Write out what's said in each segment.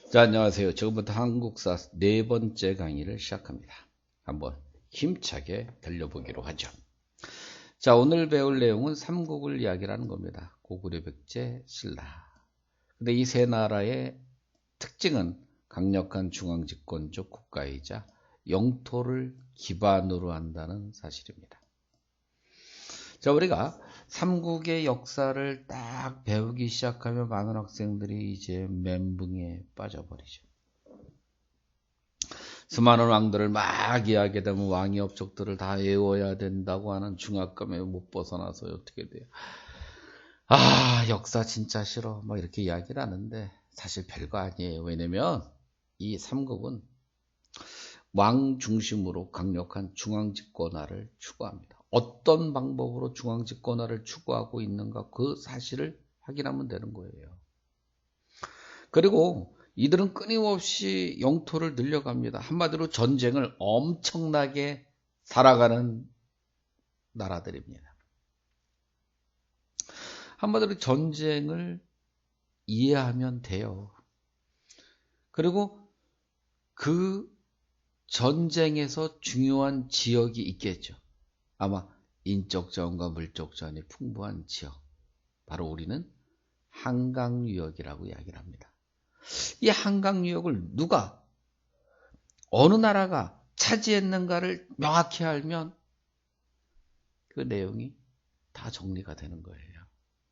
자, 안녕하세요. 지금부터 한국사 네 번째 강의를 시작합니다. 한번 힘차게 달려보기로 하죠. 자, 오늘 배울 내용은 삼국을 이야기하는 겁니다. 고구려, 백제, 신라. 근데 이 세 나라의 특징은 강력한 중앙집권적 국가이자 영토를 기반으로 한다는 사실입니다. 자, 우리가 삼국의 역사를 딱 배우기 시작하면 많은 학생들이 이제 멘붕에 빠져버리죠. 수많은 왕들을 막 이야기하면 왕의 업적들을 다 외워야 된다고 하는 중압감에 못 벗어나서 어떻게 돼요? 아, 역사 진짜 싫어. 막 이렇게 이야기를 하는데 사실 별거 아니에요. 왜냐면 이 삼국은 왕 중심으로 강력한 중앙집권화를 추구합니다. 어떤 방법으로 중앙집권화를 추구하고 있는가 그 사실을 확인하면 되는 거예요. 그리고 이들은 끊임없이 영토를 늘려갑니다. 한마디로 전쟁을 엄청나게 살아가는 나라들입니다. 한마디로 전쟁을 이해하면 돼요. 그리고 그 전쟁에서 중요한 지역이 있겠죠. 아마 인적 자원과 물적 자원이 풍부한 지역. 바로 우리는 한강유역이라고 이야기를 합니다. 이 한강유역을 누가, 어느 나라가 차지했는가를 명확히 알면 그 내용이 다 정리가 되는 거예요.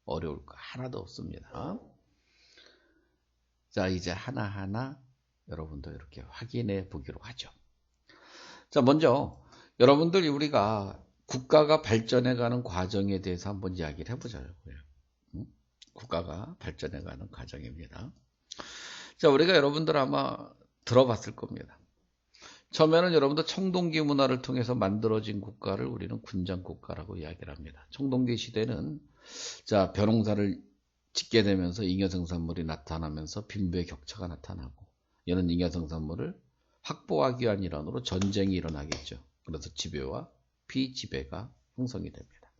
어려울 거 하나도 없습니다. 자, 이제 하나하나 여러분도 이렇게 확인해 보기로 하죠. 자, 먼저 여러분들이 우리가 국가가 발전해가는 과정에 대해서 한번 이야기를 해보자고요. 국가가 발전해가는 과정입니다. 자, 우리가 여러분들 아마 들어봤을 겁니다. 처음에는 여러분들 청동기 문화를 통해서 만들어진 국가를 우리는 군장국가라고 이야기를 합니다. 청동기 시대는 자, 벼농사를 짓게 되면서 잉여생산물이 나타나면서 빈부의 격차가 나타나고 이런 잉여생산물을 확보하기 위한 일환으로 전쟁이 일어나겠죠. 그래서 지배와 피지배가 형성이 됩니다.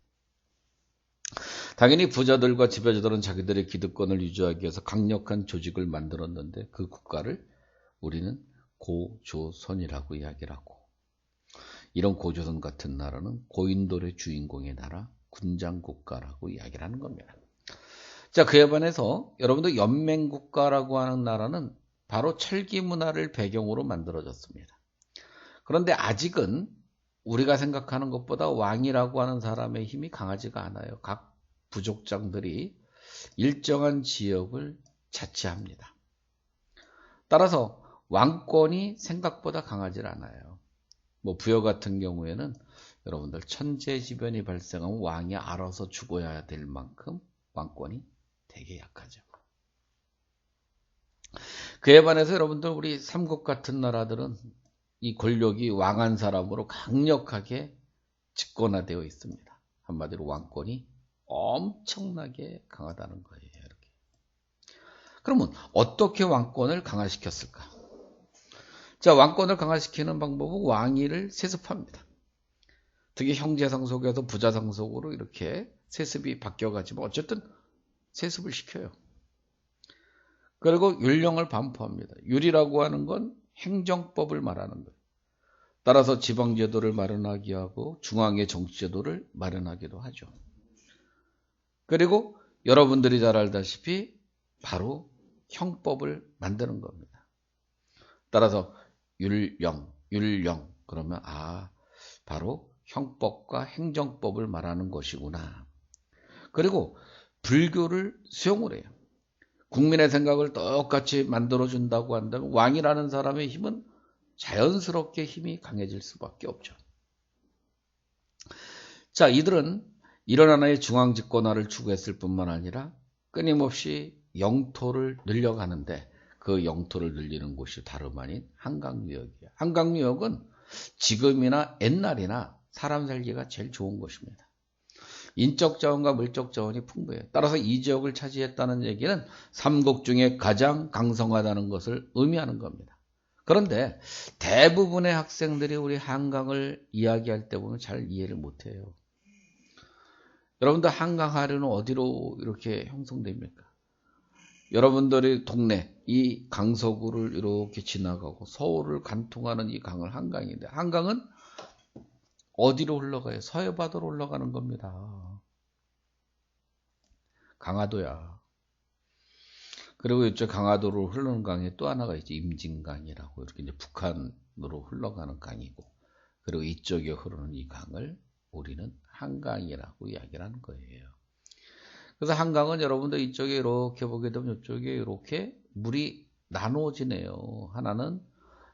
당연히 부자들과 지배자들은 자기들의 기득권을 유지하기 위해서 강력한 조직을 만들었는데 그 국가를 우리는 고조선이라고 이야기를 하고, 이런 고조선 같은 나라는 고인돌의 주인공의 나라 군장국가라고 이야기를 하는 겁니다. 자, 그에 반해서 여러분들 연맹국가라고 하는 나라는 바로 철기 문화를 배경으로 만들어졌습니다. 그런데 아직은 우리가 생각하는 것보다 왕이라고 하는 사람의 힘이 강하지가 않아요. 각 부족장들이 일정한 지역을 자치합니다. 따라서 왕권이 생각보다 강하지 않아요. 뭐 부여 같은 경우에는 여러분들 천재지변이 발생하면 왕이 알아서 죽어야 될 만큼 왕권이 되게 약하죠. 그에 반해서 여러분들 우리 삼국 같은 나라들은 이 권력이 왕한 사람으로 강력하게 집권화되어 있습니다. 한마디로 왕권이 엄청나게 강하다는 거예요. 이렇게. 그러면 어떻게 왕권을 강화시켰을까? 자, 왕권을 강화시키는 방법은 왕위를 세습합니다. 특히 형제상속에서 부자상속으로 이렇게 세습이 바뀌어가지만 어쨌든 세습을 시켜요. 그리고 율령을 반포합니다. 율이라고 하는 건 행정법을 말하는 거예요. 따라서 지방제도를 마련하게 하고 중앙의 정치제도를 마련하기도 하죠. 그리고 여러분들이 잘 알다시피 바로 형법을 만드는 겁니다. 따라서 율령 그러면 바로 형법과 행정법을 말하는 것이구나. 그리고 불교를 수용을 해요. 국민의 생각을 똑같이 만들어준다고 한다면 왕이라는 사람의 힘은 자연스럽게 힘이 강해질 수밖에 없죠. 자, 이들은 이런 하나의 중앙집권화를 추구했을 뿐만 아니라 끊임없이 영토를 늘려가는데 그 영토를 늘리는 곳이 다름 아닌 한강유역이에요. 한강유역은 지금이나 옛날이나 사람 살기가 제일 좋은 곳입니다. 인적 자원과 물적 자원이 풍부해요. 따라서 이 지역을 차지했다는 얘기는 삼국 중에 가장 강성하다는 것을 의미하는 겁니다. 그런데 대부분의 학생들이 우리 한강을 이야기할 때 보면 잘 이해를 못해요. 여러분들 한강 하류는 어디로 이렇게 형성됩니까? 여러분들의 동네 이 강서구를 이렇게 지나가고 서울을 관통하는 이 강을 한강인데 한강은 어디로 흘러가요? 서해바다로 올라가는 겁니다. 강화도야. 그리고 이쪽 강화도로 흐르는 강에 또 하나가 있지. 임진강이라고 이렇게 이제 북한으로 흘러가는 강이고 그리고 이쪽에 흐르는 이 강을 우리는 한강이라고 이야기를 하는 거예요. 그래서 한강은 여러분들 이쪽에 이렇게 보게 되면 이쪽에 이렇게 물이 나누어지네요. 하나는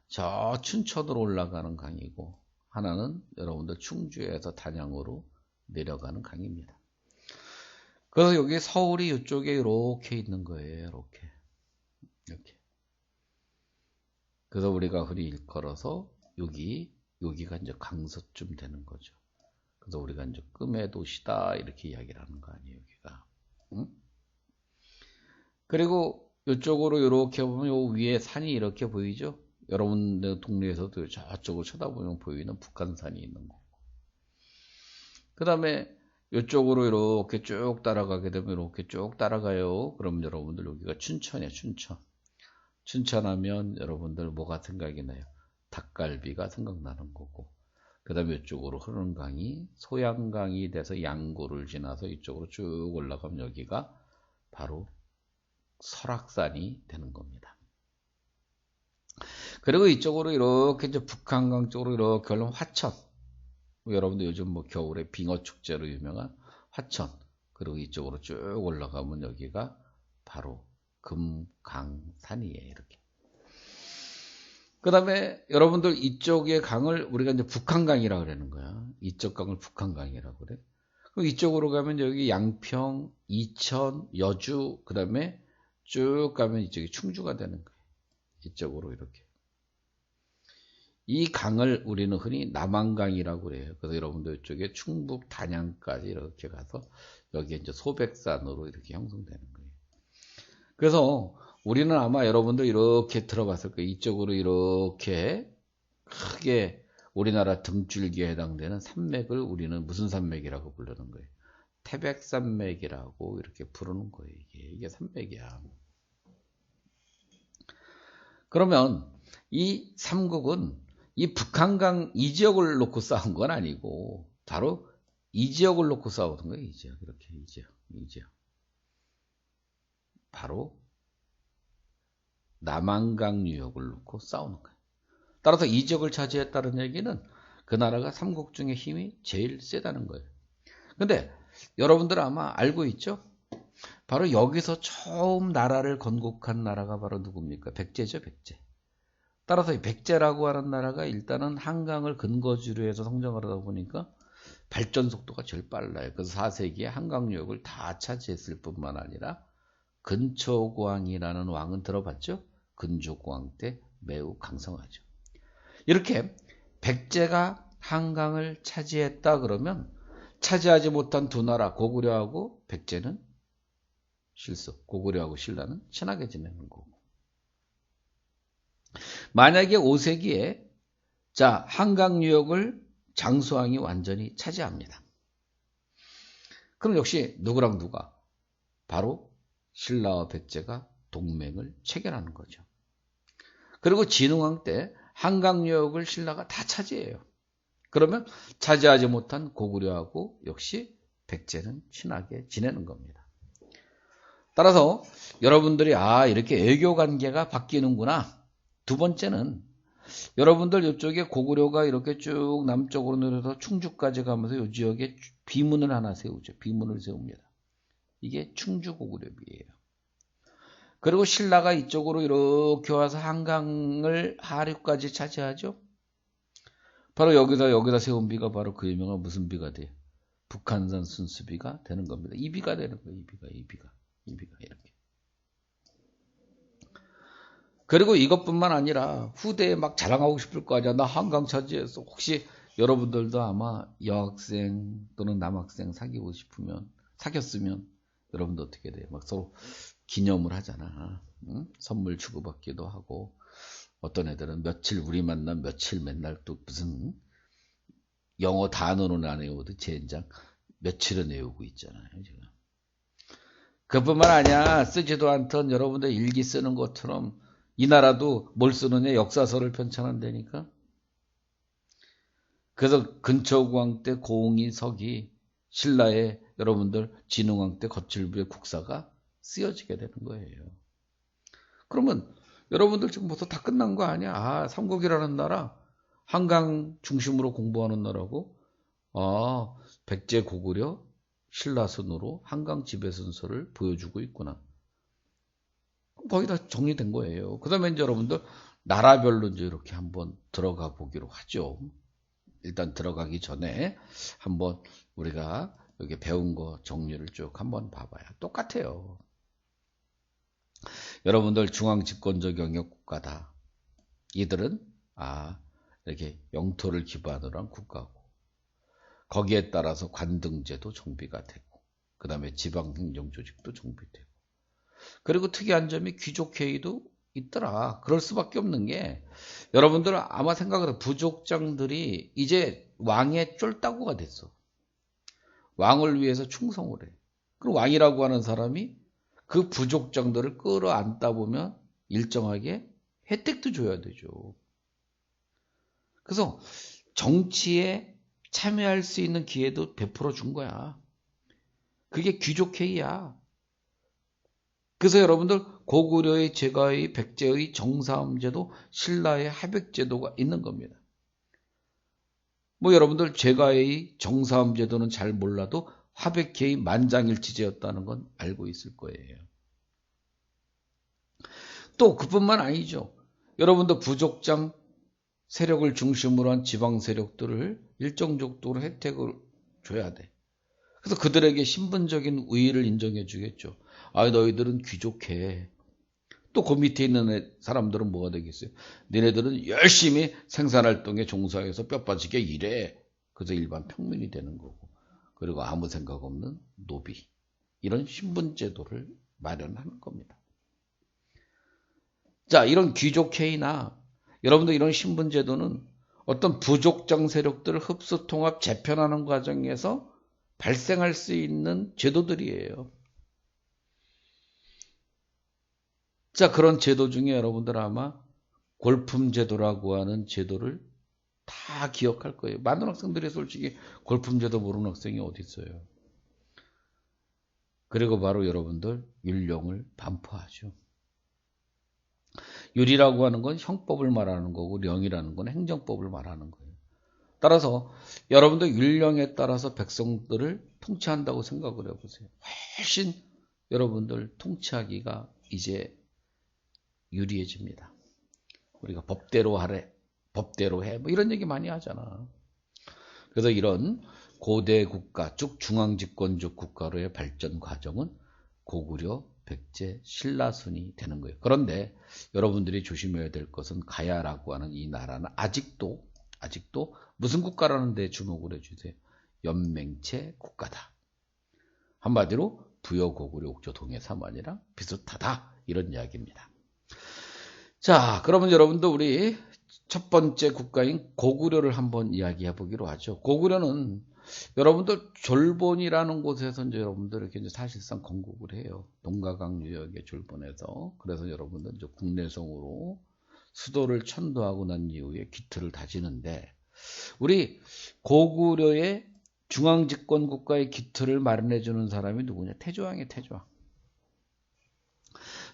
저 춘천으로 올라가는 강이고 하나는 여러분들 충주에서 단양으로 내려가는 강입니다. 그래서 여기 서울이 이쪽에 이렇게 있는 거예요. 이렇게. 그래서 우리가 흔히 일컬어서 여기가 이제 강서쯤 되는 거죠. 그래서 우리가 이제 꿈의 도시다 이렇게 이야기를 하는 거 아니에요, 여기가. 응? 그리고 이쪽으로 이렇게 보면 요 위에 산이 이렇게 보이죠? 여러분들 동네에서도 저쪽으로 쳐다보면 보이는 북한산이 있는 거고. 그 다음에 이쪽으로 이렇게 쭉 따라가게 되면 이렇게 쭉 따라가요. 그럼 여러분들 여기가 춘천이에요, 춘천. 춘천하면 여러분들 뭐가 생각이 나요? 닭갈비가 생각나는 거고. 그 다음에 이쪽으로 흐르는 강이 소양강이 돼서 양구를 지나서 이쪽으로 쭉 올라가면 여기가 바로 설악산이 되는 겁니다. 그리고 이쪽으로 이렇게 이제 북한강 쪽으로 이렇게 올라오면 화천. 여러분들 요즘 뭐 겨울에 빙어 축제로 유명한 화천. 그리고 이쪽으로 쭉 올라가면 여기가 바로 금강산이에요. 이렇게. 그 다음에 여러분들 이쪽의 강을 우리가 이제 북한강이라고 그러는 거야. 이쪽 강을 북한강이라고 그래. 그럼 이쪽으로 가면 여기 양평, 이천, 여주, 그 다음에 쭉 가면 이쪽이 충주가 되는 거예요. 이쪽으로 이렇게. 이 강을 우리는 흔히 남한강이라고 그래요. 그래서 여러분들 이쪽에 충북 단양까지 이렇게 가서 여기에 이제 소백산으로 이렇게 형성되는 거예요. 그래서 우리는 아마 여러분들 이렇게 들어봤을 거예요. 이쪽으로 이렇게 크게 우리나라 등줄기에 해당되는 산맥을 우리는 무슨 산맥이라고 부르는 거예요? 태백산맥이라고 이렇게 부르는 거예요. 이게 산맥이야. 그러면 이 삼국은 이 북한강 이 지역을 놓고 싸운 건 아니고 바로 이 지역을 놓고 싸우는 거예요. 이 지역. 이렇게 이 지역. 바로 남한강 유역을 놓고 싸우는 거예요. 따라서 이 지역을 차지했다는 얘기는 그 나라가 삼국 중에 힘이 제일 세다는 거예요. 근데 여러분들 아마 알고 있죠? 바로 여기서 처음 나라를 건국한 나라가 바로 누굽니까? 백제죠, 백제. 따라서 이 백제라고 하는 나라가 일단은 한강을 근거지로 해서 성장을 하다 보니까 발전 속도가 제일 빨라요. 그래서 4세기에 한강 유역을 다 차지했을 뿐만 아니라 근초고왕이라는 왕은 들어봤죠? 근초고왕 때 매우 강성하죠. 이렇게 백제가 한강을 차지했다 그러면 차지하지 못한 두 나라 고구려하고 백제는 실속, 고구려하고 신라는 친하게 지내는 거고. 만약에 5세기에 자 한강 유역을 장수왕이 완전히 차지합니다. 그럼 역시 누구랑 누가? 바로 신라와 백제가 동맹을 체결하는 거죠. 그리고 진흥왕 때 한강 유역을 신라가 다 차지해요. 그러면 차지하지 못한 고구려하고 역시 백제는 친하게 지내는 겁니다. 따라서 여러분들이 이렇게 외교 관계가 바뀌는구나. 두 번째는 여러분들 이쪽에 고구려가 이렇게 쭉 남쪽으로 내려서 충주까지 가면서 이 지역에 비문을 하나 세우죠. 비문을 세웁니다. 이게 충주 고구려비예요. 그리고 신라가 이쪽으로 이렇게 와서 한강을 하류까지 차지하죠. 바로 여기다 세운 비가 바로 그 유명한 무슨 비가 돼요? 북한산 순수비가 되는 겁니다. 이 비가 되는 거예요. 이 비가 이렇게. 그리고 이것뿐만 아니라 후대에 막 자랑하고 싶을 거 아니야. 나 한강 차지했어. 혹시 여러분들도 아마 여학생 또는 남학생 사귀었으면 여러분도 어떻게 돼요? 막 서로 기념을 하잖아. 응? 선물 주고받기도 하고 어떤 애들은 며칠 우리 만남 며칠 맨날 또 무슨 영어 단어는 안 외우도 젠장 며칠은 외우고 있잖아요. 지금. 그뿐만 아니야. 쓰지도 않던 여러분들 일기 쓰는 것처럼 이 나라도 뭘 쓰느냐? 역사서를 편찬한다니까. 그래서 근초고왕 때 고흥이 석이 신라의 여러분들 진흥왕 때 거칠부의 국사가 쓰여지게 되는 거예요. 그러면 여러분들 지금 벌써 다 끝난 거 아니야? 아, 삼국이라는 나라 한강 중심으로 공부하는 나라고 백제 고구려 신라순으로 한강 지배순서를 보여주고 있구나. 거의 다 정리된 거예요. 그 다음에 이제 여러분들 나라별로 이제 이렇게 한번 들어가 보기로 하죠. 일단 들어가기 전에 한번 우리가 여기 배운 거 정리를 쭉 한번 봐봐요. 똑같아요. 여러분들 중앙집권적 영역 국가다. 이들은 이렇게 영토를 기반으로 한 국가고 거기에 따라서 관등제도 정비가 되고 그 다음에 지방행정조직도 정비되고 그리고 특이한 점이 귀족회의도 있더라. 그럴 수밖에 없는 게 여러분들 아마 생각해도 부족장들이 이제 왕의 쫄따구가 됐어. 왕을 위해서 충성을 해. 그럼 왕이라고 하는 사람이 그 부족장들을 끌어안다 보면 일정하게 혜택도 줘야 되죠. 그래서 정치에 참여할 수 있는 기회도 베풀어 준 거야. 그게 귀족회의야. 그래서 여러분들 고구려의 제가의 백제의 정사함제도 신라의 하백제도가 있는 겁니다. 뭐 여러분들 제가의 정사함제도는 잘 몰라도 하백회의 만장일치제였다는 건 알고 있을 거예요. 또 그뿐만 아니죠. 여러분들 부족장 세력을 중심으로 한 지방 세력들을 일정 정도로 혜택을 줘야 돼. 그래서 그들에게 신분적인 우위를 인정해 주겠죠. 너희들은 귀족해. 또 그 밑에 있는 사람들은 뭐가 되겠어요? 너네들은 열심히 생산활동에 종사해서 뼈 빠지게 일해. 그래서 일반 평민이 되는 거고. 그리고 아무 생각 없는 노비. 이런 신분제도를 마련하는 겁니다. 자, 이런 귀족회의나 여러분들 이런 신분제도는 어떤 부족장 세력들을 흡수, 통합, 재편하는 과정에서 발생할 수 있는 제도들이에요. 자, 그런 제도 중에 여러분들 아마 골품제도라고 하는 제도를 다 기억할 거예요. 많은 학생들이 솔직히 골품제도 모르는 학생이 어디 있어요. 그리고 바로 여러분들 율령을 반포하죠. 율이라고 하는 건 형법을 말하는 거고 령이라는 건 행정법을 말하는 거예요. 따라서 여러분들 율령에 따라서 백성들을 통치한다고 생각을 해보세요. 훨씬 여러분들 통치하기가 이제 유리해집니다. 우리가 법대로 하래, 법대로 해, 뭐 이런 얘기 많이 하잖아. 그래서 이런 고대 국가, 쭉 중앙집권적 국가로의 발전 과정은 고구려, 백제, 신라순이 되는 거예요. 그런데 여러분들이 조심해야 될 것은 가야라고 하는 이 나라는 아직도 무슨 국가라는 데 주목을 해주세요. 연맹체 국가다. 한마디로 부여 고구려 옥조 동해 삼환이랑 비슷하다. 이런 이야기입니다. 자, 그러면 여러분들 우리 첫 번째 국가인 고구려를 한번 이야기해 보기로 하죠. 고구려는 여러분들 졸본이라는 곳에서 이제 여러분들 이렇게 이제 사실상 건국을 해요. 동가강 유역의 졸본에서. 그래서 여러분들 이제 국내성으로 수도를 천도하고 난 이후에 기틀을 다지는데 우리 고구려의 중앙집권 국가의 기틀을 마련해 주는 사람이 누구냐? 태조왕이에요. 태조왕.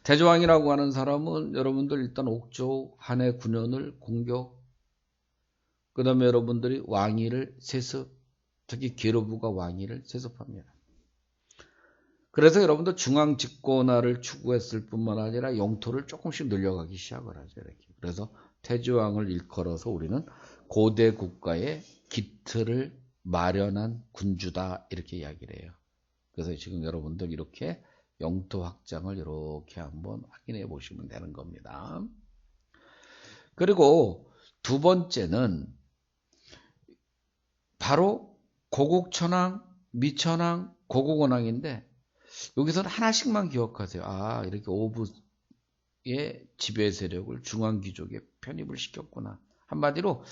태조왕이라고 하는 사람은 여러분들 일단 옥조 한해 9년을 공격, 그 다음에 여러분들이 왕위를 세습, 특히 계로부가 왕위를 세습합니다. 그래서 여러분들 중앙집권화를 추구했을 뿐만 아니라 영토를 조금씩 늘려가기 시작을 하죠. 이렇게. 그래서 태조왕을 일컬어서 우리는 고대 국가의 기틀을 마련한 군주다 이렇게 이야기를 해요. 그래서 지금 여러분들 이렇게 영토 확장을 이렇게 한번 확인해 보시면 되는 겁니다. 그리고 두 번째는 바로 고국천왕, 미천왕, 고국원왕인데 여기서는 하나씩만 기억하세요. 이렇게 오부의 지배 세력을 중앙귀족에 편입을 시켰구나. 한마디로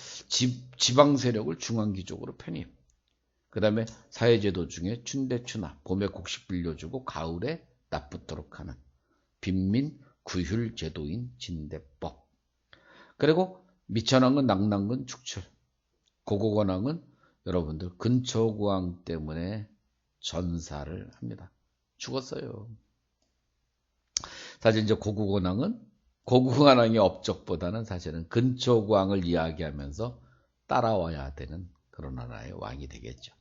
지방 세력을 중앙귀족으로 편입. 그 다음에 사회제도 중에 춘대, 추나, 봄에 곡식 빌려주고 가을에 나쁘도록 하는 빈민 구휼제도인 진대법. 그리고 미천왕은 낙랑근 축출, 고고관왕은 여러분들 근초고왕 때문에 전사를 합니다. 죽었어요. 사실 이제 고구관왕의 업적보다는 사실은 근초고왕을 이야기하면서 따라와야 되는 그런 하나의 왕이 되겠죠.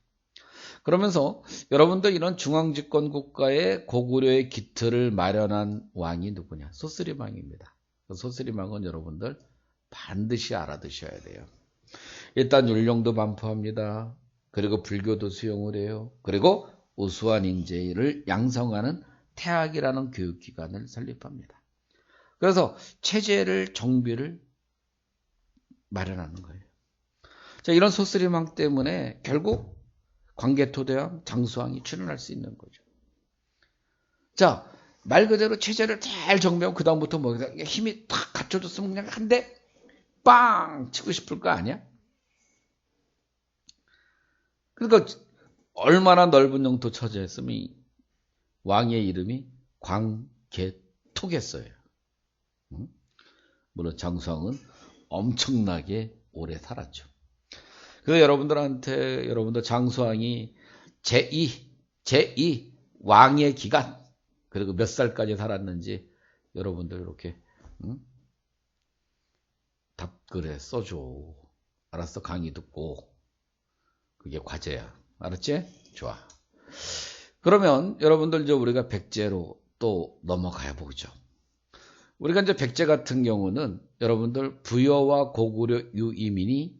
그러면서 여러분들 이런 중앙집권 국가의 고구려의 기틀을 마련한 왕이 누구냐? 소스리망입니다. 소스리망은 여러분들 반드시 알아두셔야 돼요. 일단 율령도 반포합니다. 그리고 불교도 수용을 해요. 그리고 우수한 인재를 양성하는 태학이라는 교육기관을 설립합니다. 그래서 체제를 정비를 마련하는 거예요. 자, 이런 소스리망 때문에 결국 광개토대왕, 장수왕이 출현할 수 있는 거죠. 자, 말 그대로 체제를 잘 정비하고 그 다음부터 뭐 힘이 탁 갖춰졌으면 그냥 한 대 빵 치고 싶을 거 아니야? 그러니까 얼마나 넓은 영토 처지였으면 왕의 이름이 광개토겠어요. 물론 장수왕은 엄청나게 오래 살았죠. 그래서 여러분들 장수왕이 제2 왕의 기간, 그리고 몇 살까지 살았는지 여러분들 이렇게 답글에 써줘. 알았어? 강의 듣고. 그게 과제야. 알았지? 좋아. 그러면 여러분들 이제 우리가 백제로 또 넘어가야 보죠. 우리가 이제 백제 같은 경우는 여러분들 부여와 고구려 유이민이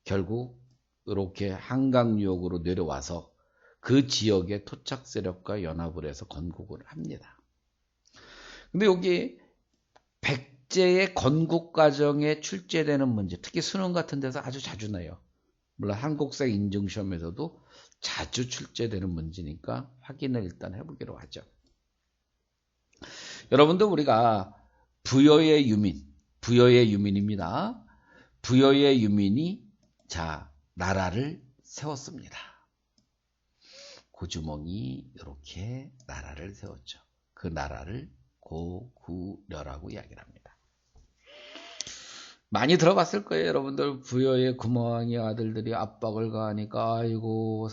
결국 이렇게 한강 유역으로 내려와서 그 지역의 토착 세력과 연합을 해서 건국을 합니다. 근데 여기 백제의 건국 과정에 출제되는 문제, 특히 수능 같은 데서 아주 자주 나요. 물론 한국사 인증시험에서도 자주 출제되는 문제니까 확인을 일단 해보기로 하죠. 여러분들 우리가 부여의 유민입니다. 부여의 유민이 나라를 세웠습니다. 고주몽이 이렇게 나라를 세웠죠. 그 나라를 고구려라고 이야기를 합니다. 많이 들어봤을 거예요. 여러분들 부여의 구멍이 아들들이 압박을 가하니까 아이고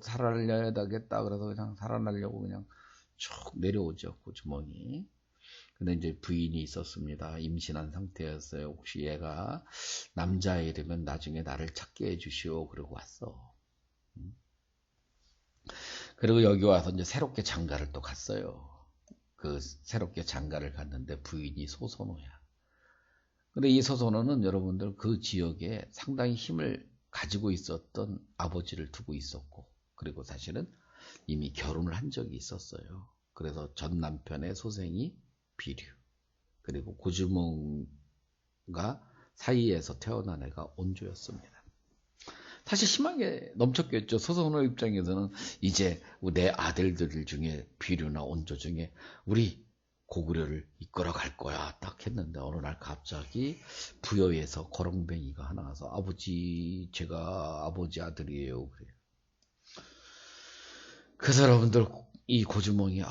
살아날려야 되겠다. 그래서 그냥 살아나려고 그냥 쭉 내려오죠. 고주몽이. 근데 이제 부인이 있었습니다. 임신한 상태였어요. 혹시 얘가 남자애 되면 나중에 나를 찾게 해주시오. 그러고 왔어. 그리고 여기 와서 이제 새롭게 장가를 또 갔어요. 그 새롭게 장가를 갔는데 부인이 소선호야. 근데 이 소선호는 여러분들 그 지역에 상당히 힘을 가지고 있었던 아버지를 두고 있었고, 그리고 사실은 이미 결혼을 한 적이 있었어요. 그래서 전 남편의 소생이 비류, 그리고 고주몽과 사이에서 태어난 애가 온조였습니다. 사실 희망에 넘쳤겠죠. 소선호 입장에서는 이제 내 아들들 중에 비류나 온조 중에 우리 고구려를 이끌어 갈 거야 딱 했는데 어느 날 갑자기 부여에서 거렁뱅이가 하나 와서 아버지, 제가 아버지 아들이에요. 그래요. 그래서 여러분들 이 고주몽이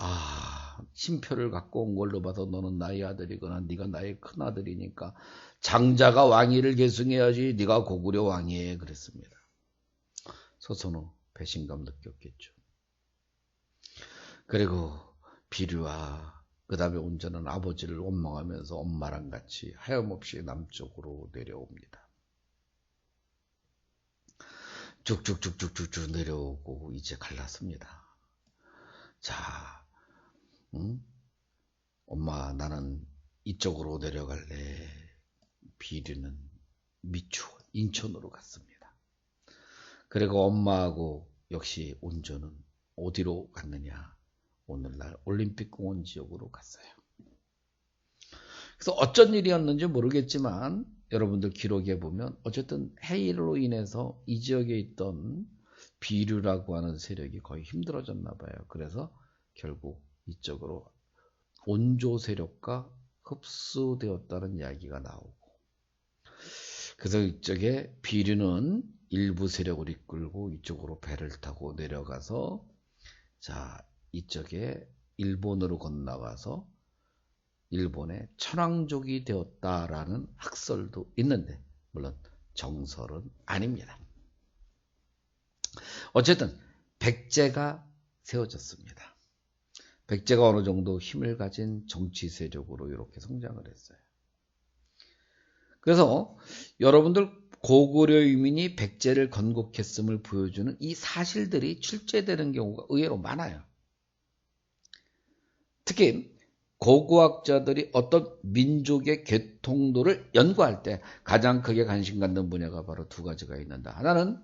신표를 갖고 온 걸로 봐서 너는 나의 아들이거나 네가 나의 큰아들이니까 장자가 왕위를 계승해야지 네가 고구려 왕이에 그랬습니다. 소선호 배신감 느꼈겠죠. 그리고 비류와 그 다음에 온전한 아버지를 원망하면서 엄마랑 같이 하염없이 남쪽으로 내려옵니다. 쭉쭉쭉쭉쭉 내려오고 이제 갈랐습니다. 자, 엄마 나는 이쪽으로 내려갈래. 비류는 미추 인천으로 갔습니다. 그리고 엄마하고 역시 온조는 어디로 갔느냐? 오늘날 올림픽공원 지역으로 갔어요. 그래서 어쩐 일이었는지 모르겠지만 여러분들 기록에 보면 어쨌든 해일로 인해서 이 지역에 있던 비류라고 하는 세력이 거의 힘들어졌나 봐요. 그래서 결국 이쪽으로 온조 세력과 흡수되었다는 이야기가 나오고, 그래서 이쪽에 비류는 일부 세력을 이끌고 이쪽으로 배를 타고 내려가서 이쪽에 일본으로 건너가서 일본의 천황족이 되었다라는 학설도 있는데 물론 정설은 아닙니다. 어쨌든 백제가 세워졌습니다. 백제가 어느 정도 힘을 가진 정치 세력으로 이렇게 성장을 했어요. 그래서 여러분들 고구려 유민이 백제를 건국했음을 보여주는 이 사실들이 출제되는 경우가 의외로 많아요. 특히 고고학자들이 어떤 민족의 계통도를 연구할 때 가장 크게 관심 갖는 분야가 바로 두 가지가 있는다. 하나는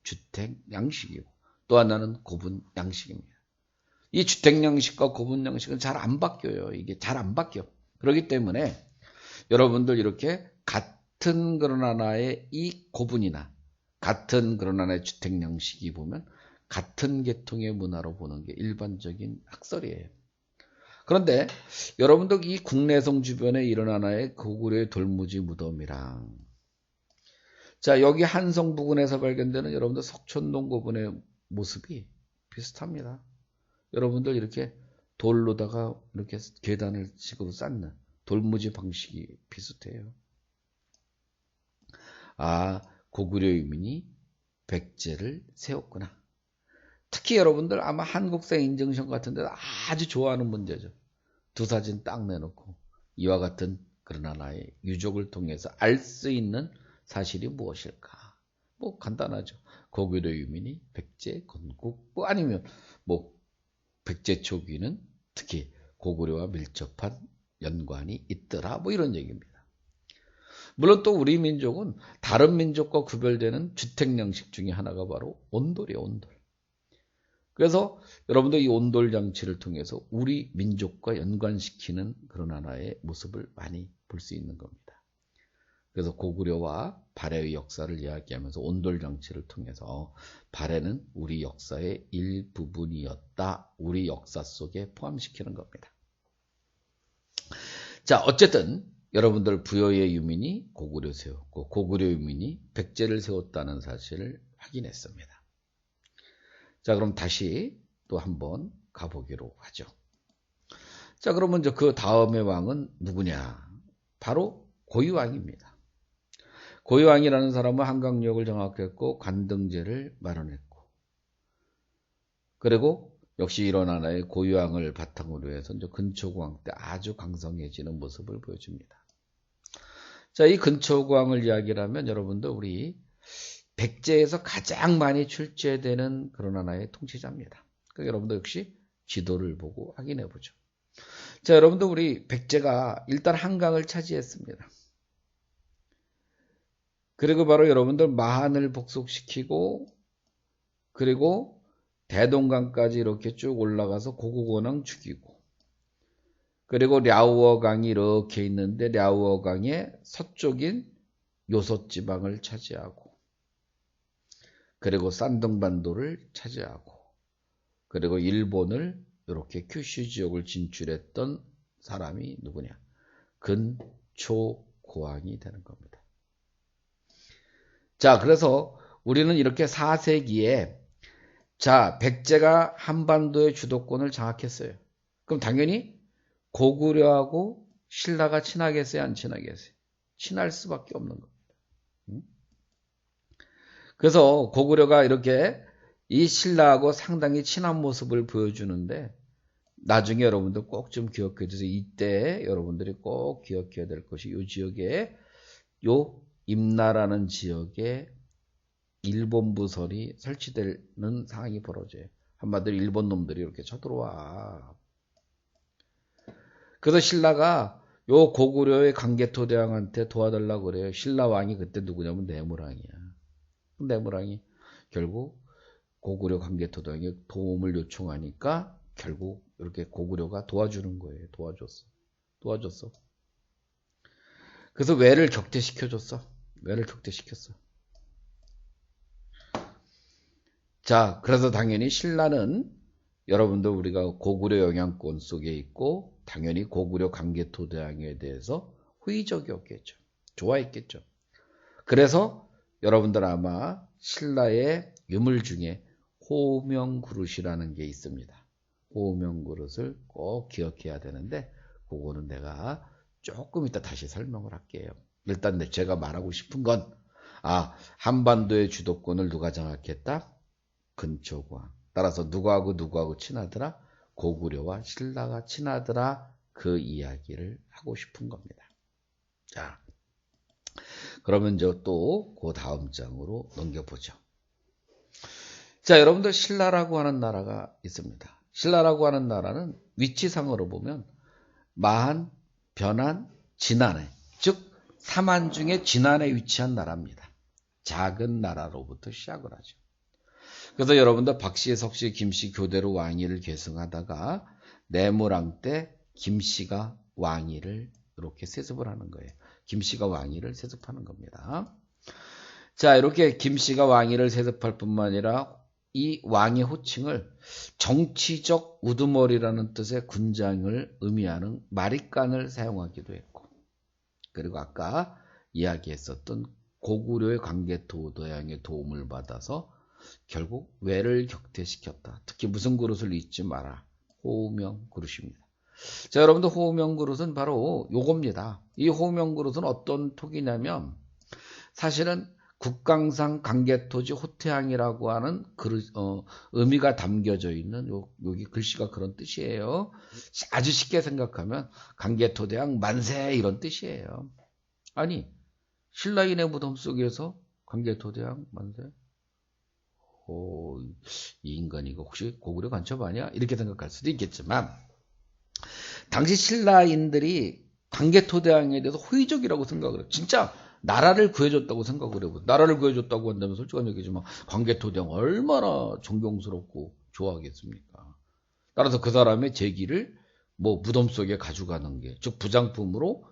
주택 양식이고 또 하나는 고분 양식입니다. 이 주택 양식과 고분 양식은 잘 안 바뀌어요. 이게 잘 안 바뀌어. 그렇기 때문에 여러분들 이렇게 같은 그런 하나의 이 고분이나 같은 그런 하나의 주택 양식이 보면 같은 계통의 문화로 보는 게 일반적인 학설이에요. 그런데 여러분들 이 국내성 주변에 이런 하나의 고구려의 돌무지 무덤이랑 자 여기 한성 부근에서 발견되는 여러분들 석촌동 고분의 모습이 비슷합니다. 여러분들 이렇게 돌로다가 이렇게 계단을 식으로 쌓는 돌무지 방식이 비슷해요. 아, 고구려 유민이 백제를 세웠구나. 특히 여러분들 아마 한국사 인증션 같은 데서 아주 좋아하는 문제죠. 두 사진 딱 내놓고 이와 같은 그런 하나의 유족을 통해서 알 수 있는 사실이 무엇일까? 뭐 간단하죠. 고구려 유민이 백제 건국 뭐 아니면 뭐 백제 초기는 특히 고구려와 밀접한 연관이 있더라 뭐 이런 얘기입니다. 물론 또 우리 민족은 다른 민족과 구별되는 주택 양식 중에 하나가 바로 온돌이에요. 온돌. 그래서 여러분들 이 온돌 장치를 통해서 우리 민족과 연관시키는 그런 하나의 모습을 많이 볼 수 있는 겁니다. 그래서 고구려와 발해의 역사를 이야기하면서 온돌 장치를 통해서 발해는 우리 역사의 일부분이었다. 우리 역사 속에 포함시키는 겁니다. 자, 어쨌든 여러분들 부여의 유민이 고구려 세웠고 고구려 유민이 백제를 세웠다는 사실을 확인했습니다. 자, 그럼 다시 또 한번 가보기로 하죠. 자, 그러면 이제 그 다음의 왕은 누구냐? 바로 고유왕입니다. 고유왕이라는 사람은 한강역을 장악했고 관등제를 마련했고 그리고 역시 이런 하나의 고유왕을 바탕으로 해서 이제 근초고왕 때 아주 강성해지는 모습을 보여줍니다. 자, 이 근초고왕을 이야기를 하면 여러분들 우리 백제에서 가장 많이 출제되는 그런 하나의 통치자입니다. 그러니까 여러분들 역시 지도를 보고 확인해 보죠. 자, 여러분들 우리 백제가 일단 한강을 차지했습니다. 그리고 바로 여러분들 마한을 복속시키고 그리고 대동강까지 이렇게 쭉 올라가서 고국원왕 죽이고 그리고 랴오어강이 이렇게 있는데 랴오어강의 서쪽인 요솥지방을 차지하고 그리고 산둥반도를 차지하고 그리고 일본을 이렇게 큐슈 지역을 진출했던 사람이 누구냐? 근초고왕이 되는 겁니다. 자, 그래서 우리는 이렇게 4세기에 자, 백제가 한반도의 주도권을 장악했어요. 그럼 당연히 고구려하고 신라가 친하겠어요? 안 친하겠어요? 친할 수밖에 없는 겁니다. 그래서 고구려가 이렇게 이 신라하고 상당히 친한 모습을 보여주는데 나중에 여러분들 꼭 좀 기억해 주세요. 이때 여러분들이 꼭 기억해야 될 것이 이 지역에 요 임나라는 지역에 일본 부설이 설치되는 상황이 벌어져요. 한마디로 일본 놈들이 이렇게 쳐들어와. 그래서 신라가 요 고구려의 강개토 대왕한테 도와달라고 그래요. 신라 왕이 그때 누구냐면 내무랑이야. 내무랑이 결국 고구려 강개토 대왕이 도움을 요청하니까 결국 이렇게 고구려가 도와주는 거예요. 도와줬어. 그래서 왜를 격퇴시켜줬어. 왜를 격퇴시켰어. 자, 그래서 당연히 신라는 여러분들 우리가 고구려 영향권 속에 있고 당연히 고구려 강개토 대왕에 대해서 호의적이었겠죠. 좋아했겠죠. 그래서 여러분들 아마 신라의 유물 중에 호명그릇이라는 게 있습니다. 호명그릇을 꼭 기억해야 되는데 그거는 내가 조금 이따 다시 설명을 할게요. 일단 제가 말하고 싶은 건 한반도의 주도권을 누가 장악했다? 근초고왕. 따라서 누구하고 친하더라? 고구려와 신라가 친하더라. 그 이야기를 하고 싶은 겁니다. 자, 그러면 또 그 다음 장으로 넘겨보죠. 자, 여러분들 신라라고 하는 나라가 있습니다. 신라라고 하는 나라는 위치상으로 보면 마한, 변한, 진안에, 즉 삼안 중에 진안에 위치한 나라입니다. 작은 나라로부터 시작을 하죠. 그래서 여러분들 박씨, 석씨, 김씨 교대로 왕위를 계승하다가 내무랑 때 김씨가 왕위를 이렇게 세습을 하는 거예요. 김씨가 왕위를 세습하는 겁니다. 자, 이렇게 김씨가 왕위를 세습할 뿐만 아니라 이 왕의 호칭을 정치적 우두머리라는 뜻의 군장을 의미하는 마리간을 사용하기도 했고, 그리고 아까 이야기했었던 고구려의 광개토대왕의 도움을 받아서 결국 외를 격퇴시켰다. 특히 무슨 그릇을 잊지 마라. 호명 그릇입니다. 자, 여러분들 호명 그릇은 바로 요겁니다. 이 호명 그릇은 어떤 톡이냐면 사실은 국강상 광개토지 호태양이라고 하는 의미가 담겨져 있는 여기 글씨가 그런 뜻이에요. 아주 쉽게 생각하면 광개토대왕 만세 이런 뜻이에요. 아니 신라인의 무덤 속에서 광개토대왕 만세? 이 인간이 혹시 고구려 간첩 아니야? 이렇게 생각할 수도 있겠지만 당시 신라인들이 광개토대왕에 대해서 호의적이라고 생각을 해요. 진짜 나라를 구해줬다고 생각을 해요. 나라를 구해줬다고 한다면 솔직한 얘기지만 광개토대왕 얼마나 존경스럽고 좋아하겠습니까? 따라서 그 사람의 제기를 무덤 속에 가져가는 게, 즉 부장품으로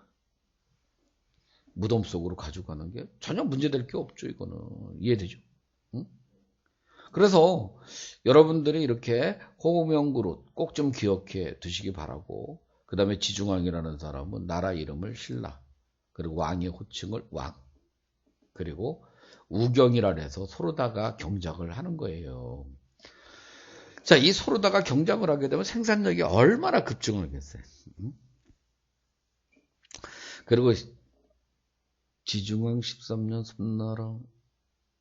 무덤 속으로 가져가는 게 전혀 문제될 게 없죠. 이거는 이해되죠? 응? 그래서 여러분들이 이렇게 호명그릇 꼭 좀 기억해 두시기 바라고, 그 다음에 지중왕이라는 사람은 나라 이름을 신라, 그리고 왕의 호칭을 왕, 그리고 우경이라 해서 서로다가 경작을 하는 거예요. 자, 이 서로다가 경작을 하게 되면 생산력이 얼마나 급증하겠어요. 그리고 지중왕 13년 섬나라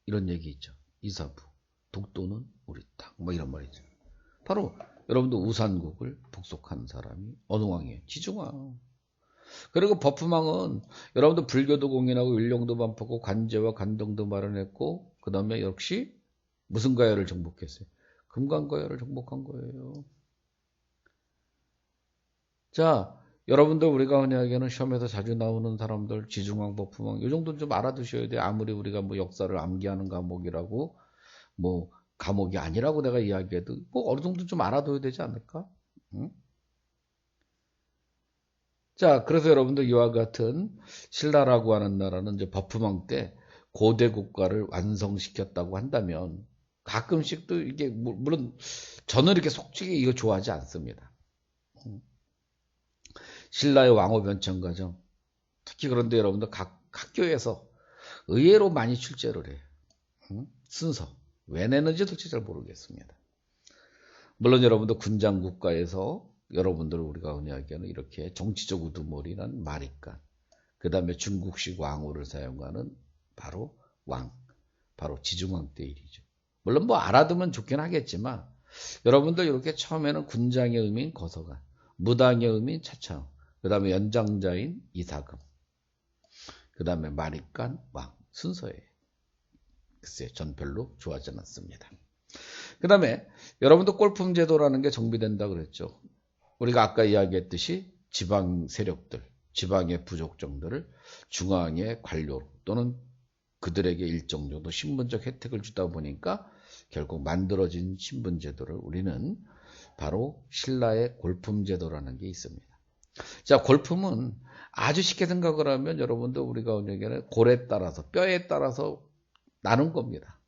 이런 얘기 있죠. 이사부 독도는 우리 땅 이런 말이죠. 바로 여러분도 우산국을 복속한 사람이 어느 왕이에요? 지중왕. 그리고 버프망은 여러분도 불교도 공인하고 율령도 반포하고 관제와 간동도 마련했고, 그 다음에 역시 무슨 가야를 정복했어요? 금강가야를 정복한 거예요. 자, 여러분들 우리가 흔히 하기에는 시험에서 자주 나오는 사람들 지중왕, 버프망 이 정도는 좀 알아두셔야 돼요. 아무리 우리가 역사를 암기하는 과목이라고 과목이 아니라고 내가 이야기해도 어느 정도 좀 알아둬야 되지 않을까? 응? 자, 그래서 여러분들 이와 같은 신라라고 하는 나라는 이제 버프망 때 고대 국가를 완성시켰다고 한다면 가끔씩 또 이게 물론 저는 이렇게 솔직히 이거 좋아하지 않습니다. 신라의 왕호 변천 과정, 특히 그런데 여러분들 각 학교에서 의외로 많이 출제를 해요. 순서 왜 내는지 솔직히 잘 모르겠습니다. 물론 여러분들 군장 국가에서 여러분들 우리가 흔히 하기에는 이렇게 정치적 우두머리란 마리간, 그 다음에 중국식 왕호를 사용하는 바로 바로 지중왕 때 일이죠. 물론 알아두면 좋긴 하겠지만 여러분들 이렇게 처음에는 군장의 의미인 거서관, 무당의 의미인 차차왕, 그 다음에 연장자인 이사금, 그 다음에 마리간 왕 순서예요. 글쎄요, 전 별로 좋아하지 않았습니다. 그 다음에 여러분도 꼴품 제도라는 게 정비된다 그랬죠. 우리가 아까 이야기했듯이 지방 세력들, 지방의 부족정들을 중앙의 관료 또는 그들에게 일정 정도 신분적 혜택을 주다 보니까 결국 만들어진 신분 제도를 우리는 바로 신라의 골품 제도라는 게 있습니다. 자, 골품은 아주 쉽게 생각을 하면 여러분들 우리가 얘기하는 골에 따라서 뼈에 따라서 나눈 겁니다.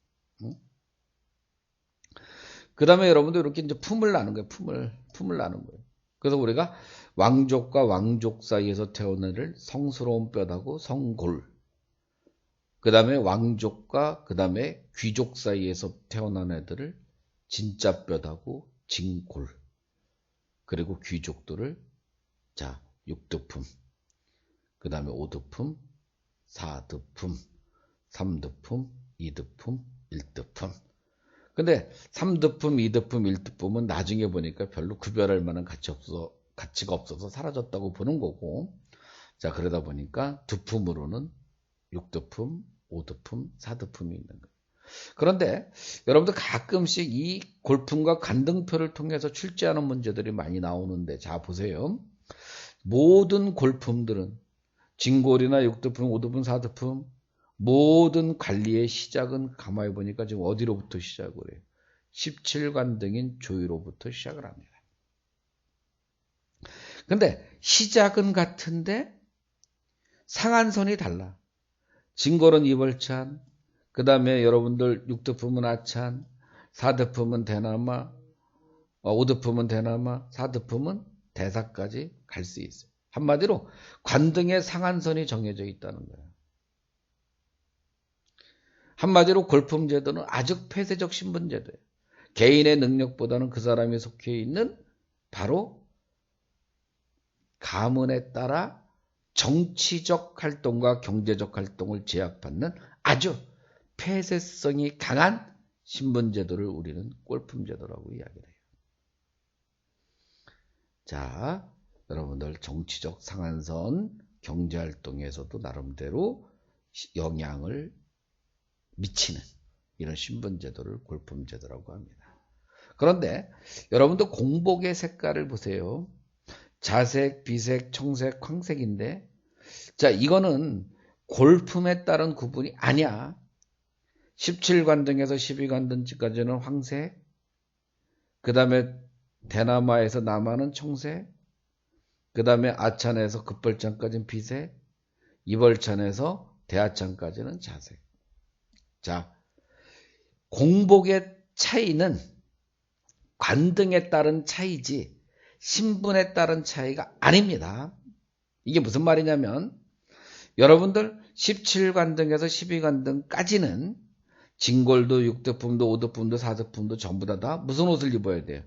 그 다음에 여러분들 이렇게 이제 품을 나눈 거예요. 품을 나눈 거예요. 그래서 우리가 왕족과 왕족 사이에서 태어난 애를 성스러운 뼈다고 성골, 그 다음에 왕족과 그 다음에 귀족 사이에서 태어난 애들을 진짜 뼈다고 진골, 그리고 귀족들을 자 6득품, 그 다음에 5득품, 4득품, 3득품, 2득품, 1득품. 근데 3득품, 2득품, 1득품은 나중에 보니까 별로 구별할 만한 가치가 없어서 사라졌다고 보는 거고, 자 그러다 보니까 득품으로는 6득품, 5득품, 4득품이 있는 거예요. 그런데 여러분들 가끔씩 이 골품과 관등표를 통해서 출제하는 문제들이 많이 나오는데, 자 보세요. 모든 골품들은 진골이나 6득품, 5득품, 4득품 모든 관리의 시작은 가만히 보니까 지금 어디로부터 시작을 해요? 17관등인 조유로부터 시작을 합니다. 근데 시작은 같은데 상한선이 달라. 진골은 이벌찬, 그 다음에 여러분들 6득품은 아찬, 4득품은 대나마, 5득품은 대나마, 4득품은 대사까지 갈 수 있어요. 한마디로 관등의 상한선이 정해져 있다는 거예요. 한마디로 골품제도는 아주 폐쇄적 신분제도예요. 개인의 능력보다는 그 사람이 속해 있는 바로 가문에 따라 정치적 활동과 경제적 활동을 제약받는 아주 폐쇄성이 강한 신분제도를 우리는 골품제도라고 이야기를 해요. 자, 여러분들 정치적 상한선 경제활동에서도 나름대로 영향을 미치는 이런 신분제도를 골품제도라고 합니다. 그런데 여러분들 공복의 색깔을 보세요. 자색, 비색, 청색, 황색인데, 자 이거는 골품에 따른 구분이 아니야. 17관등에서 12관등까지는 황색, 그 다음에 대나마에서 남하는 청색, 그 다음에 아찬에서 급벌찬까지는 비색, 이벌찬에서 대하찬까지는 자색. 자, 공복의 차이는 관등에 따른 차이지 신분에 따른 차이가 아닙니다. 이게 무슨 말이냐면 여러분들 17관등에서 12관등까지는 진골도 6득품도 5득품도 4득품도 전부 다 무슨 옷을 입어야 돼요?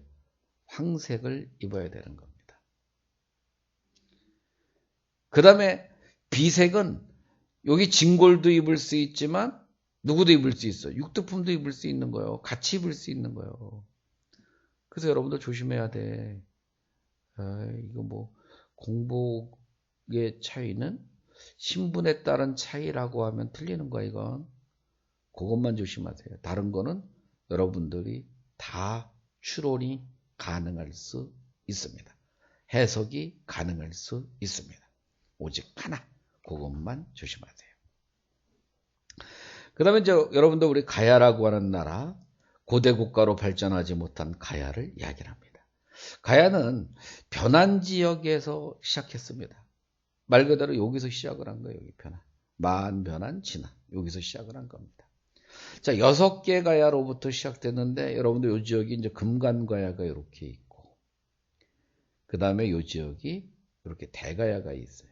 황색을 입어야 되는 겁니다. 그 다음에 비색은 여기 진골도 입을 수 있지만 누구도 입을 수 있어. 6득품도 입을 수 있는 거예요. 같이 입을 수 있는 거예요. 그래서 여러분들 조심해야 돼. 이거 뭐 공복의 차이는 신분에 따른 차이라고 하면 틀리는 거야 이건. 그것만 조심하세요. 다른 거는 여러분들이 다 추론이 가능할 수 있습니다. 해석이 가능할 수 있습니다. 오직 하나, 그것만 조심하세요. 그 다음에 이제 여러분들 우리 가야라고 하는 나라, 고대 국가로 발전하지 못한 가야를 이야기를 합니다. 가야는 변한 지역에서 시작했습니다. 말 그대로 여기서 시작을 한 거예요. 여기 변한. 만변한 진화. 여기서 시작을 한 겁니다. 자, 6개 가야로부터 시작됐는데 여러분들 이 지역이 이제 금간가야가 이렇게 있고, 그 다음에 이 지역이 이렇게 대가야가 있어요.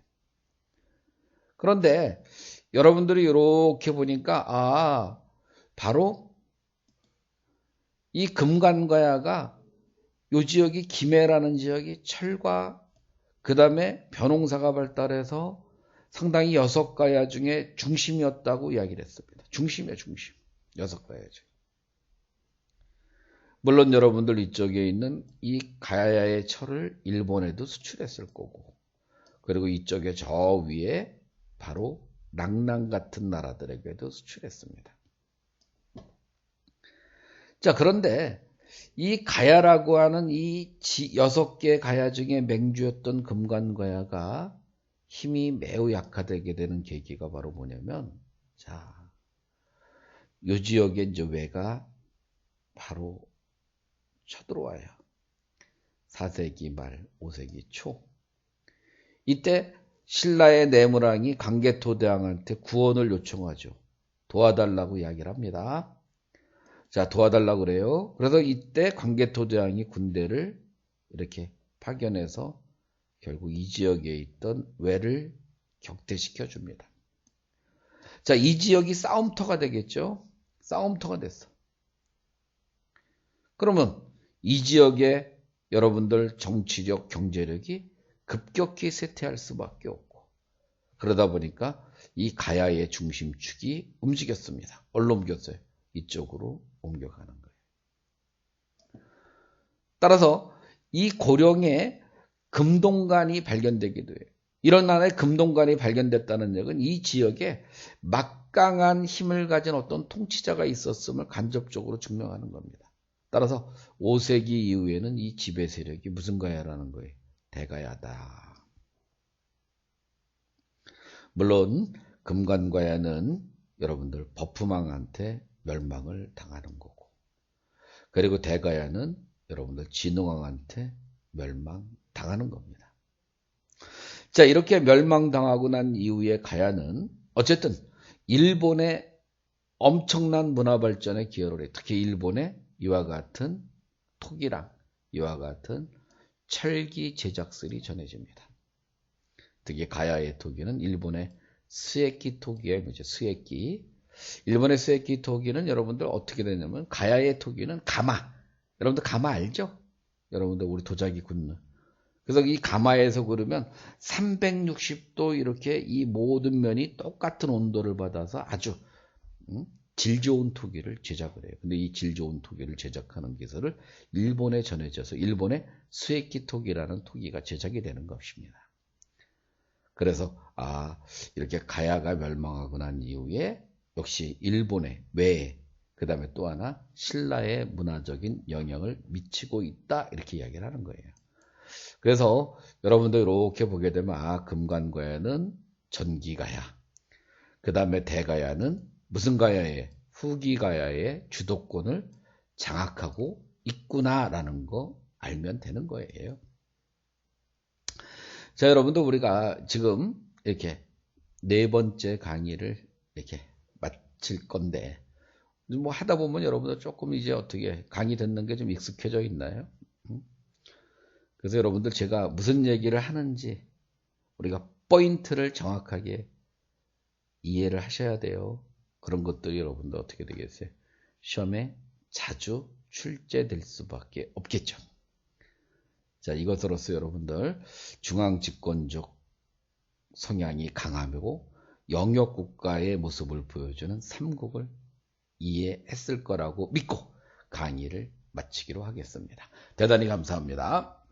그런데 여러분들이 이렇게 보니까 바로 이 금간가야가 이 지역이 김해라는 지역이 철과 그 다음에 벼농사가 발달해서 상당히 6가야 중에 중심이었다고 이야기를 했습니다. 중심이에요, 중심. 6가야 중. 물론 여러분들 이쪽에 있는 이 가야의 철을 일본에도 수출했을 거고, 그리고 이쪽에 저 위에 바로 낭랑 같은 나라들에게도 수출했습니다. 자, 그런데 이 가야라고 하는 이 6개 가야 중에 맹주였던 금관가야가 힘이 매우 약화되게 되는 계기가 바로 뭐냐면, 자, 이 지역에 이제 왜가 바로 쳐들어와요. 4세기 말, 5세기 초. 이때 신라의 내무랑이 강개토대왕한테 구원을 요청하죠. 도와달라고 이야기를 합니다. 자, 도와달라고 그래요. 그래서 이때 강개토대왕이 군대를 이렇게 파견해서 결국 이 지역에 있던 왜를 격퇴시켜 줍니다. 자, 이 지역이 싸움터가 되겠죠. 싸움터가 됐어. 그러면 이 지역에 여러분들 정치력, 경제력이 급격히 쇠퇴할 수밖에 없고, 그러다 보니까 이 가야의 중심축이 움직였습니다. 얼로 옮겼어요? 이쪽으로 옮겨가는 거예요. 따라서 이 고령에 금동관이 발견되기도 해요. 이런 나라에 금동관이 발견됐다는 얘기는 이 지역에 막강한 힘을 가진 어떤 통치자가 있었음을 간접적으로 증명하는 겁니다. 따라서 5세기 이후에는 이 지배 세력이 무슨 가야라는 거예요? 대가야다. 물론 금관가야는 여러분들 버프망한테 멸망을 당하는 거고, 그리고 대가야는 여러분들 진흥왕한테 멸망당하는 겁니다. 자, 이렇게 멸망당하고 난 이후에 가야는 어쨌든 일본의 엄청난 문화 발전에 기여를 해요. 특히 일본의 이와 같은 토기랑 이와 같은 철기 제작설이 전해집니다. 특히 가야의 토기는 일본의 스에키 토기예요. 스에키. 일본의 스에키 토기는 여러분들 어떻게 되냐면, 가야의 토기는 가마. 여러분들 가마 알죠? 여러분들 우리 도자기 굽는. 그래서 이 가마에서 그러면 360도 이렇게 이 모든 면이 똑같은 온도를 받아서 아주 질 좋은 토기를 제작을 해요. 근데 이 질 좋은 토기를 제작하는 기술을 일본에 전해져서 일본의 스에키 토기라는 토기가 제작이 되는 것입니다. 그래서 이렇게 가야가 멸망하고 난 이후에 역시 일본의 외에 그 다음에 또 하나 신라의 문화적인 영향을 미치고 있다, 이렇게 이야기를 하는 거예요. 그래서 여러분들 이렇게 보게 되면 금관가야는 전기가야, 그 다음에 대가야는 무슨 가야에? 후기가야의 주도권을 장악하고 있구나라는 거 알면 되는 거예요. 자, 여러분들 우리가 지금 이렇게 4번째 강의를 이렇게 마칠 건데, 뭐 하다 보면 여러분들 조금 이제 어떻게 강의 듣는 게 좀 익숙해져 있나요? 그래서 여러분들 제가 무슨 얘기를 하는지 우리가 포인트를 정확하게 이해를 하셔야 돼요. 그런 것들이 여러분들 어떻게 되겠어요? 시험에 자주 출제될 수밖에 없겠죠. 자, 이것으로서 여러분들 중앙집권적 성향이 강하고 영역국가의 모습을 보여주는 삼국을 이해했을 거라고 믿고 강의를 마치기로 하겠습니다. 대단히 감사합니다.